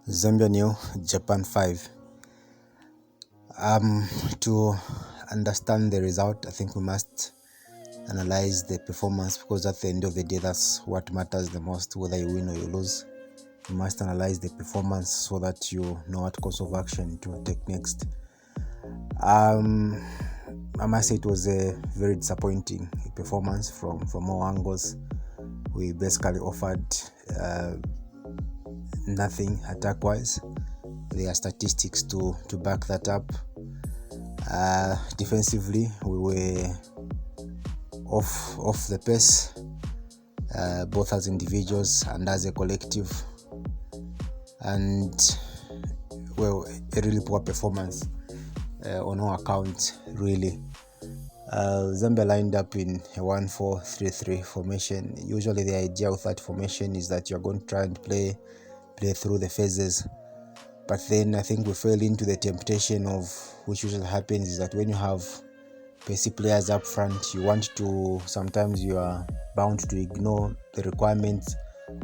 Zambia nil, Japan 5. To understand the result, I think we must analyze the performance, because at the end of the day, that's what matters the most, whether you win or you lose. You must analyze the performance so that you know what course of action to take next. I must say it was a very disappointing performance from all angles. We basically offered nothing attack-wise. There are statistics to back that up. Defensively, we were off the pace, both as individuals and as a collective, and a really poor performance on all accounts, really. Zambia lined up in a 1-4-3-3 formation. Usually the idea with that formation is that you're going to try and play through the phases, but then I think we fell into the temptation of, which usually happens, is that when you have pacey players up front, sometimes you are bound to ignore the requirements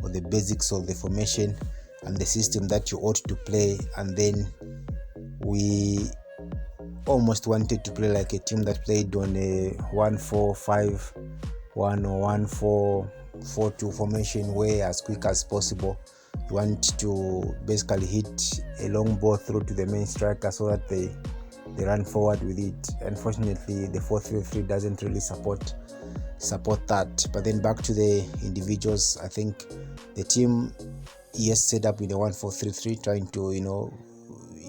or the basics of the formation and the system that you ought to play. And then we almost wanted to play like a team that played on a 1-4-5-1 or 1-4-4-2 formation, where as quick as possible you want to basically hit a long ball through to the main striker so that they run forward with it. Unfortunately, the 4-3-3 doesn't really support that. But then back to the individuals, I think the team, yes, set up in a 1-4-3-3, trying to,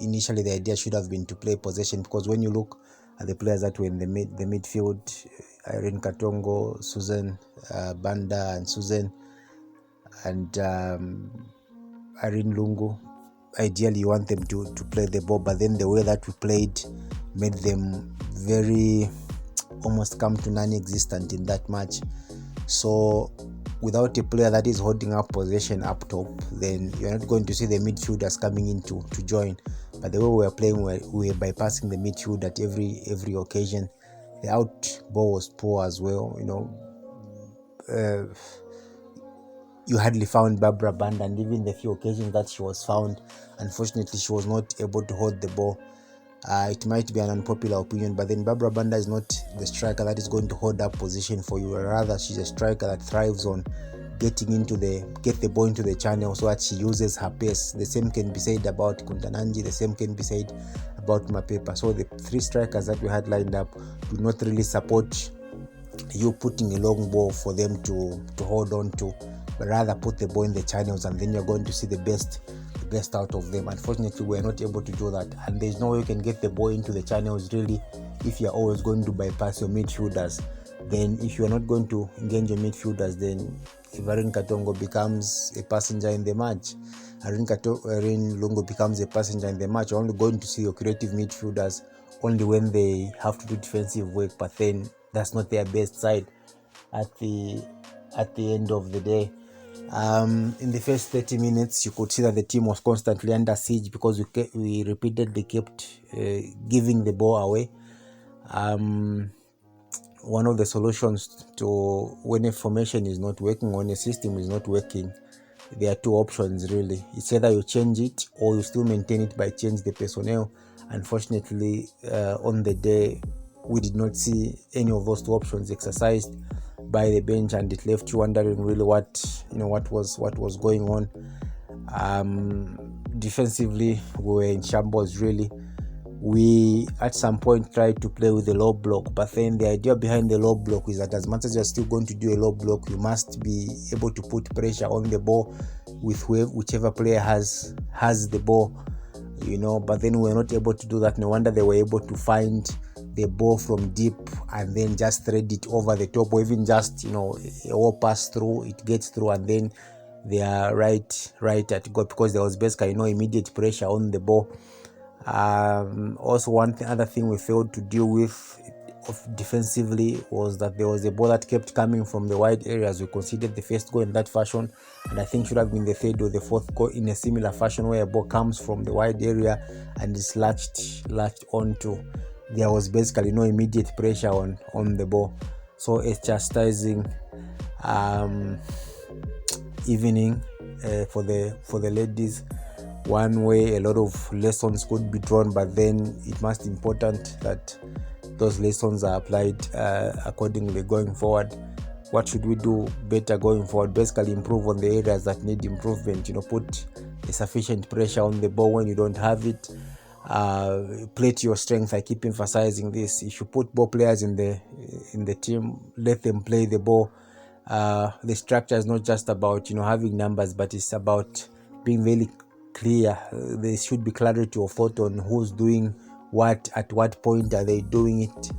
initially the idea should have been to play possession, because when you look at the players that were in the midfield, Irene Katongo, Susan Banda and Susan, and Irene Lungu, ideally you want them to play the ball, but then the way that we played made them very almost come to non-existent in that match. So without a player that is holding up possession up top, then you're not going to see the midfielders coming in to join. But the way we were playing, we were bypassing the midfield at every occasion. The out ball was poor as well. You hardly found Barbara Banda, and even the few occasions that she was found, unfortunately she was not able to hold the ball. It might be an unpopular opinion, but then Barbara Banda is not the striker that is going to hold up position for you. Rather, she's a striker that thrives on get the ball into the channel so that she uses her pace. The same can be said about Kuntananji, the same can be said about Mapepa. So the three strikers that we had lined up do not really support you putting a long ball for them to hold on to, but rather put the ball in the channels, and then you're going to see the best out of them. Unfortunately, we're not able to do that, and there's no way you can get the ball into the channels really if you're always going to bypass your midfielders. Then if you're not going to engage your midfielders, then Irene Katongo becomes a passenger in the match. Irene Lungu becomes a passenger in the match. You're only going to see your creative midfielders only when they have to do defensive work, but then that's not their best side at the end of the day. In the first 30 minutes, you could see that the team was constantly under siege because we repeatedly kept giving the ball away. One of the solutions to when a formation is not working, when a system is not working, there are two options really. It's either you change it or you still maintain it by change the personnel. Unfortunately, on the day, we did not see any of those two options exercised by the bench, and it left you wondering really what was going on. Defensively, we were in shambles really. We at some point tried to play with the low block, but then the idea behind the low block is that as much as you're still going to do a low block, you must be able to put pressure on the ball with whichever player has the ball, but then we're not able to do that. No wonder they were able to find the ball from deep and then just thread it over the top, or even just a wall pass through, it gets through, and then they are right at goal, because there was basically no immediate pressure on the ball. Also, other thing we failed to deal with defensively was that there was a ball that kept coming from the wide areas. We conceded the first goal in that fashion, and I think should have been the third or the fourth goal in a similar fashion, where a ball comes from the wide area and is latched onto. There was basically no immediate pressure on the ball. So it's chastising evening for the ladies. one way a lot of lessons could be drawn, but then it must be important that those lessons are applied accordingly going forward. What should we do better going forward? Basically improve on the areas that need improvement. Put a sufficient pressure on the ball when you don't have it. Play to your strength. I keep emphasizing this. If you put ball players in the team, let them play the ball. The structure is not just about having numbers, but it's about being very clear. There should be clarity of thought on who's doing what at what point are they doing it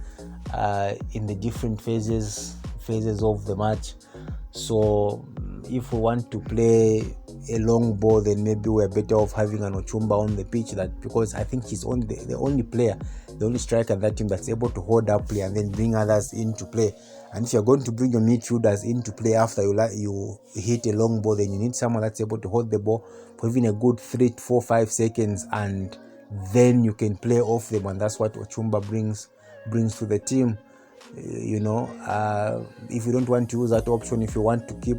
in the different phases of the match. So if we want to play a long ball, then maybe we're better off having an Ochumba on the pitch, that because I think he's only the only player, the only striker in that team that's able to hold up play and then bring others into play. And if you're going to bring your midfielders into play after you hit a long ball, then you need someone that's able to hold the ball for even a good 3, 4, 5 seconds, and then you can play off them, and that's what Ochumba brings to the team. If you don't want to use that option, if you want to keep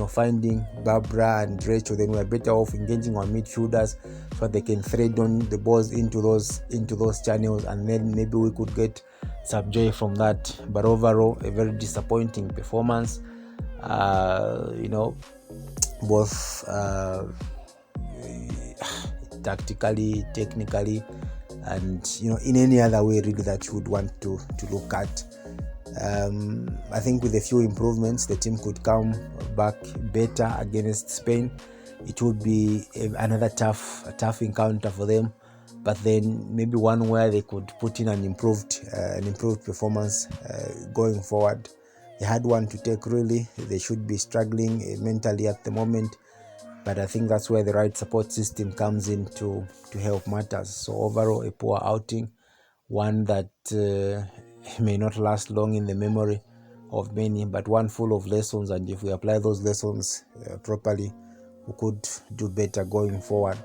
finding Barbara and Rachel, then we're better off engaging our midfielders so that they can thread on the balls into those channels, and then maybe we could get some joy from that. But overall, a very disappointing performance, both tactically, technically, and in any other way really that you would want to look at. I think with a few improvements, the team could come back better against Spain. It would be another tough encounter for them, but then maybe one where they could put in an improved performance going forward. A hard one to take really. They should be struggling mentally at the moment, but I think that's where the right support system comes in to help matters. So overall, a poor outing, one that may not last long in the memory of many, but one full of lessons, and if we apply those lessons properly, we could do better going forward.